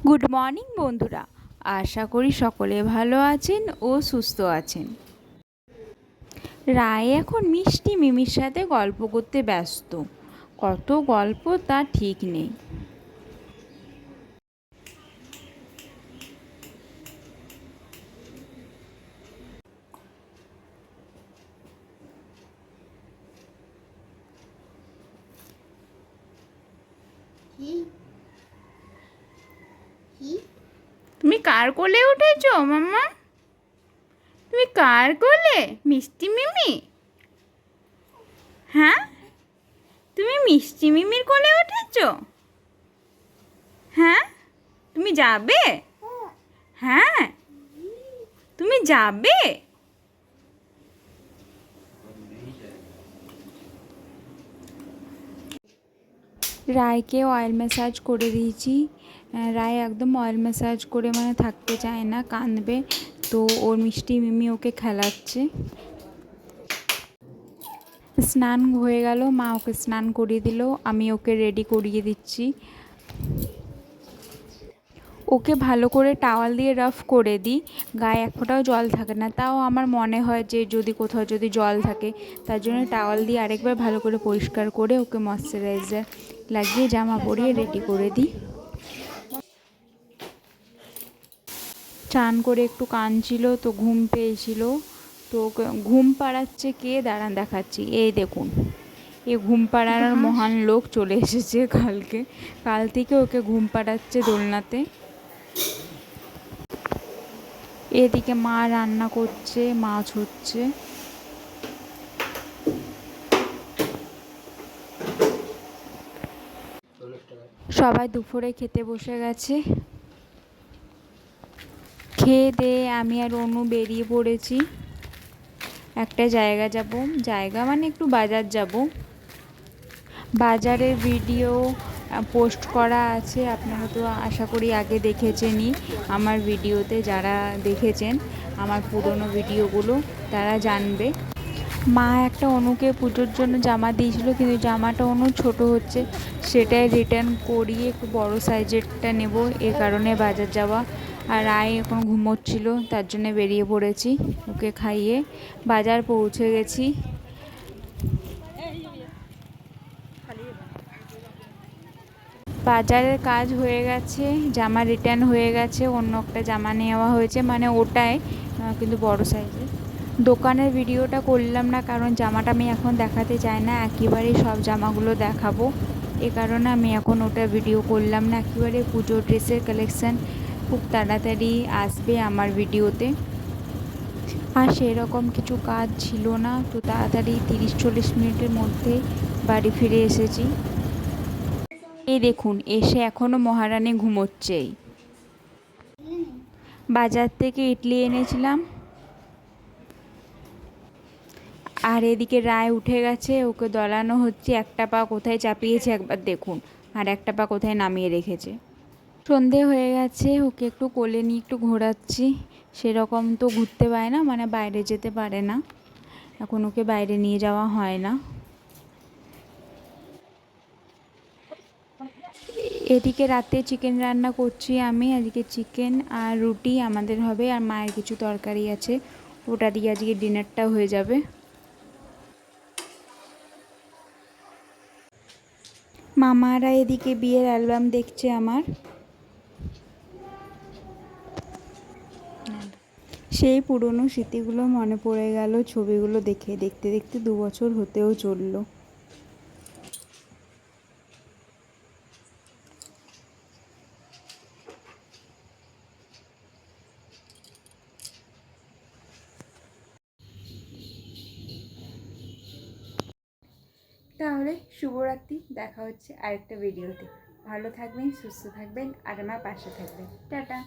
Good morning বন্ধুরা, আশা করি সকলে ভালো আছেন ও সুস্থ আছেন। রায় এখন মিষ্টি মিমির সাথে গল্প করতে ব্যস্ত। কত গল্প তা ঠিক নেই। তুমি কার কোলে উঠেছো মাম্মা? তুমি কার কোলে? মিষ্টি মিমি? হ্যাঁ, তুমি মিষ্টি মিমির কোলে উঠেছো? হ্যাঁ, তুমি যাবে? হ্যাঁ, তুমি যাবে? রায়কে অয়েল ম্যাসাজ করে দিয়েছি। রায় একদম অয়েল ম্যাসাজ করে মানে থাকতে চায় না, কাঁদবে। তো ওর মিষ্টি মিমি ওকে খেলাচ্ছে। স্নান হয়ে গেল, মা ওকে স্নান করিয়ে দিল, আমি ওকে রেডি করিয়ে দিচ্ছি। ওকে ভালো করে টাওয়াল দিয়ে রাফ করে দিই, গায়ে এক ফোঁটাও জল থাকে না। তাও আমার মনে হয় যে যদি কোথাও যদি জল থাকে, তার জন্য টাওয়াল দিয়ে আরেকবার ভালো করে পরিষ্কার করে ওকে ময়শ্চারাইজার লাগিয়ে জামা পরিয়ে রেডি করে দিই। চান করে একটু কাঁদছিল, তো ঘুম পেয়েছিল। তো ঘুম পাড়াচ্ছে কে, দাঁড়ান দেখাচ্ছি। এই দেখুন, এ ঘুম পাড়ানোর মহান লোক চলে এসেছে কাল থেকে ওকে ঘুম পাড়াচ্ছে দোলনাতে। এদিকে মা রান্না করছে, মাছ হচ্ছে। সবাই দুপুরে খেতে বসে গেছে। খেয়ে দিয়ে আমি আর অনু বেরিয়ে পড়েছি। একটা জায়গা যাব, জায়গা মানে একটু বাজার যাব। বাজারের ভিডিও পোস্ট করা আছে, আপনারা তো আশা করি আগে দেখেছেনই আমার ভিডিওতে। যারা দেখেছেন আমার পুরনো ভিডিওগুলো তারা জানবে। মা একটা অনুকে পুজোর জন্য জামা দিয়েছিল, কিন্তু জামাটা অনু ছোট হচ্ছে, সেটাই রিটার্ন করিয়ে একটু বড় সাইজেরটা নেব, এ কারণে বাজার যাওয়া। আর রায় এখন ঘুমোচ্ছিল, তার জন্য বেরিয়ে পড়েছি। ওকে খাইয়ে বাজার পৌঁছে গেছি। বাজারের কাজ হয়ে গেছে, জামা রিটার্ন হয়ে গেছে, অন্য একটা জামা নেওয়া হয়েছে, মানে ওটাই কিন্তু বড় সাইজের। দোকানের ভিডিওটা করলাম না, কারণ জামাটা আমি এখন দেখাতে চাই না, একেবারেই সব জামাগুলো দেখাবো। এ কারণে আমি এখন ওটা ভিডিও করলাম না। একেবারে পুজোর ড্রেসের কালেকশান খুব তাড়াতাড়ি আসবে আমার ভিডিওতে। আর সেরকম কিছু কাজ ছিল না, তো তাড়াতাড়ি 30-40 মিনিটের মধ্যে বাড়ি ফিরে এসেছি। এই দেখুন, এসে এখনও মহারানী ঘুমোচ্ছেই। বাজার থেকে ইডলি এনেছিলাম। আর এদিকে রায় উঠে গেছে, ওকে দলানো হচ্ছে। একটা পা কোথায় চাপিয়েছে একবার দেখুন, আর একটা পা কোথায় নামিয়ে রেখেছে। সন্ধে হয়ে গেছে, ওকে একটু কোলে নিয়ে একটু ঘোরাচ্ছি। সেরকম তো ঘুরতে পারে না, মানে বাইরে যেতে পারে না, এখন ওকে বাইরে নিয়ে যাওয়া হয় না। এদিকে রাতে চিকেন রান্না করছি আমি। আজকে চিকেন আর রুটি আমাদের হবে, আর মায়ের কিছু তরকারি আছে, ওটা দিয়ে আজকে ডিনারটা হয়ে যাবে। মামারা এদিকে বিয়ের অ্যালবাম দেখছে আমার। সেই পুরনো স্মৃতিগুলো মনে পড়ে গেল, ছবিগুলো দেখে দেখতে দেখতে 2 বছর হতেও চললো। তাহলে শুভরাত্রি, দেখা হচ্ছে আরেকটা ভিডিওতে। ভালো থাকবেন, সুস্থ থাকবেন, আর আমার পাশে থাকবেন। টাটা।